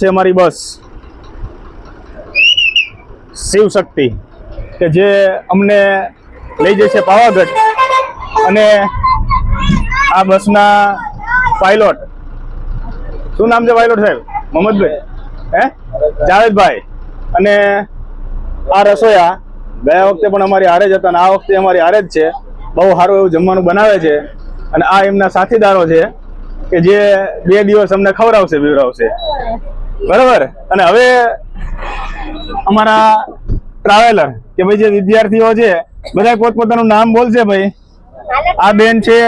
છે અમારી બસ શિવ શક્તિ કે જે અમને લઈ જશે પાવાગઢ અને આ બસના પાયલોટ શું નામ છે પાયલોટ સાહેબ? મોહમ્મદભાઈ જાવેદભાઈ અને આ રસોયા ગયા વખતે પણ અમારી હારે જ હતા અને આ વખતે અમારી હારે જ છે. બહુ સારું એવું જમવાનું બનાવે છે અને આ એમના સાથીદારો છે કે જે 2 દિવસ અમને ખવડાવશે પીવડાવશે. બરાબર. અને હવે અમારા ટ્રાવેલર કે ભાઈ જે વિદ્યાર્થીઓ છે બધા પોતપોતાનું નામ બોલશે. ભાઈ આ બેન છે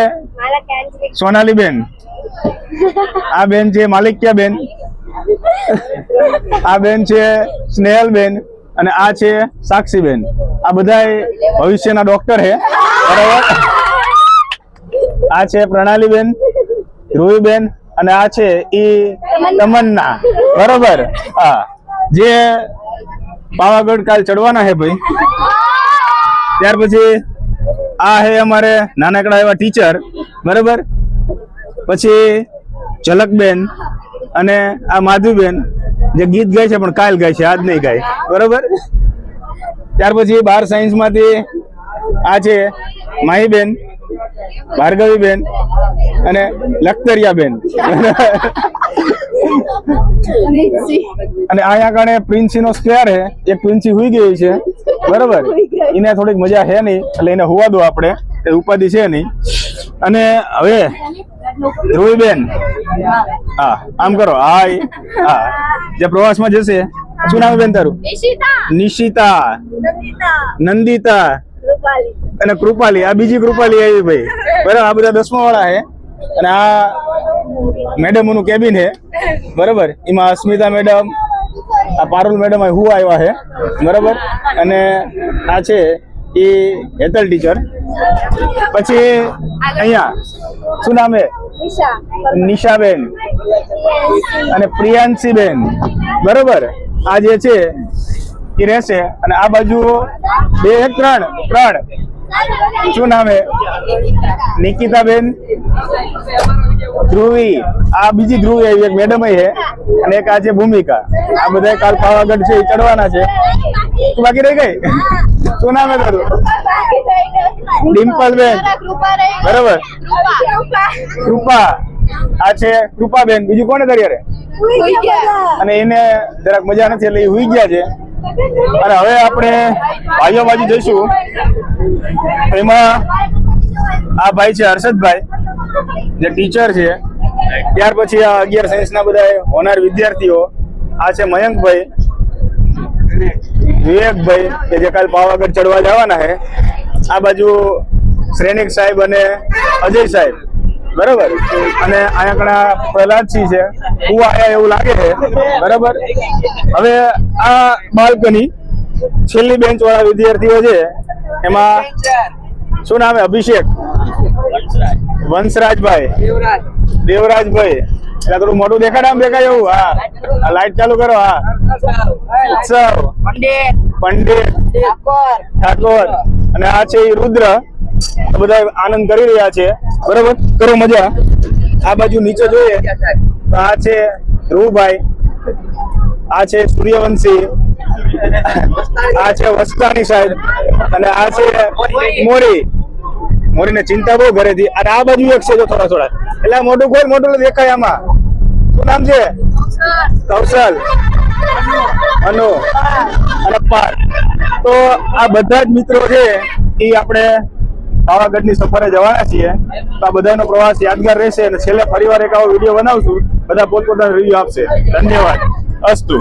સોનાલી બેન, આ બેન છે માલિક્યા બેન, આ બેન છે સ્નેહલ બેન અને આ છે સાક્ષી બેન. આ બધા ભવિષ્યના ડોક્ટર છે. બરાબર. આ છે પ્રણાલી બેન, રૂહી બેન અને આ છે ઈ તમન્ના. બરોબર. હા, જે પાવાગઢ કાલ ચડવાના છે ભાઈ. ત્યાર પછી આ હે અમારે નાનકડા એવા ટીચર. બરોબર. પછી ઝલકબેન અને આ માધુબેન જે ગીત ગાય છે પણ કાલ ગાય છે, આજ નહીં ગાય. બરોબર. ત્યાર પછી 12 સાયન્સ માંથી આ છે માહીબેન, ભાર્ગવીબેન અને લખતરિયાબેન. અને અહીંયા કણે પ્રિન્સી નો સ્ક્વેર છે. એક પ્રિન્સી હુઈ ગઈ છે. બરોબર. એને થોડીક મજા છે નહીં એટલે એને હુવા દો, આપણે એ ઉપાધિ છે નહીં. અને હવે ધ્રુવીબેન, હા આમ કરો, હાય. હા, જે પ્રવાસમાં જશે. શું નામ બેન તારું? નિશિતા, નંદિતા અને કૃપાલી. આ બીજી કૃપાલી આવી ભાઈ. બરાબર. આ બધા 10મા વાળા છે અને આ મેડમોનું કેબિન છે. બરાબર. એમાં અસ્મિતા મેડમ, આ પારુલ મેડમ હું આવ્યા છે. બરાબર. અને આ છે એ હેતલ ટીચર. પછી અહીંયા શું નામ છે? નિશાબેન અને પ્રિયાંશીબેન. બરોબર. આ જે છે એ રહેશે. અને આ બાજુ 2 3 શું નામ છે? નિકિતાબેન, ધ્રુવી. આ બીજી ધ્રુવી આવી, એક મેડમ છે અને એક આ છે ભૂમિકા. આ બધા કાલ પાવાગઢ છે એ ચડવાના છે. તું બાકી રહી ગઈ? શું નામ છે તારું? ડિમ્પલબેન. બરાબર. કૃપા. આ છે કૃપાબેન. બીજું કોને તારી? અને એને જરાક મજા નથી એટલે એ હુઈ ગયા છે. અને હવે આપણે ભાઈઓ બાજુ જઈશું. એમાં આ ભાઈ છે હર્ષદભાઈ જે ટીચર છે. ત્યાર પછી આ 11 સાયન્સના બધા હોનાર વિદ્યાર્થીઓ. આ છે મયંકભાઈ, વિવેકભાઈ કે જે કાલ પાવાગઢ ચડવા જવાના છે. આ બાજુ શ્રેનિક સાહેબ અને અજય સાહેબ. બરાબર. અને અહીંયા ઘણા પ્રહલાદસિંહ છે. હું આયા એવું લાગે છે. બરાબર. હવે આ બાલ્કની છેલ્લી બેન્ચ વાળા વિદ્યાર્થીઓ છે. એમાં શું નામ છે? અભિષેક, વંશરાજભાઈ, દેવરાજભાઈ. એટલે થોડું મોટું દેખાડ, આમ દેખાય એવું. હા, લાઈટ ચાલુ કરો. હા, ઉત્સવ, પંડિત, ઠાકોર અને આ છે રુદ્ર. બધા આનંદ કરી રહ્યા છે. બરોબર. કરો મજા. આ બાજુ નીચે જોઈએ તો આ છે ધ્રુવભાઈ, આ છે સૂર્યવંશી, આ છે વસ્તાની સાહેબ અને આ છે મોરીને ચિંતા બહુ ઘરેથી. અને આ બાજુ એક છે જો થોડા એટલે મોટું કોઈ મોટું દેખાય. આમાં શું નામ છે? કૌશલ, અનુ અને પાર્થ. તો આ બધા જ મિત્રો છે એ આપણે પાવાગઢની સફરે જવાના છીએ. તો આ બધાનો પ્રવાસ યાદગાર રહેશે અને છેલ્લે ફરીવાર એક આવો વિડીયો બનાવશું. બધા પોતપોતાનો રિવ્યુ આપશે. ધન્યવાદ. અસ્તુ.